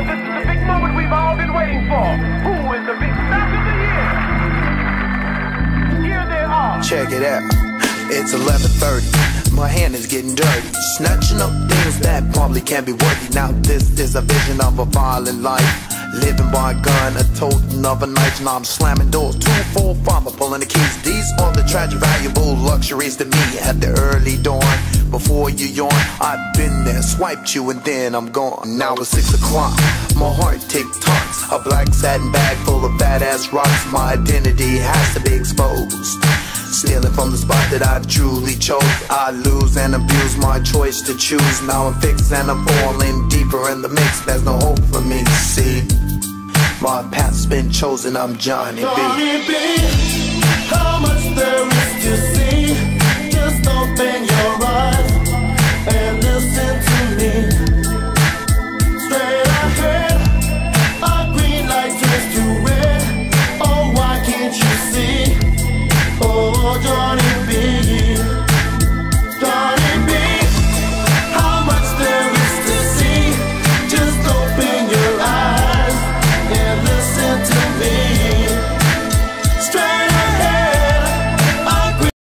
Fellas, this is the big moment we've all been waiting for. Who is the big stock of the year? Here they are. Check it out. It's 11:30. My hand is getting dirty, snatching up things that probably can't be worthy. Now this is a vision of a violent life, living by a gun, a totem of a knife. Now I'm slamming doors, 2, 4, 5, I'm pulling the keys. These are the tragic, valuable luxuries to me at the early dawn. Before you yawn, I've been there, swiped you and then I'm gone. Now it's 6 o'clock, my heart tick-tocks. A black satin bag full of badass rocks. My identity has to be exposed, stealing from the spot that I truly chose. I lose and abuse my choice to choose. Now I'm fixed and I'm falling deeper in the mix. There's no hope for me to see. My path's been chosen, I'm Johnny B. Johnny B, how much there is to see.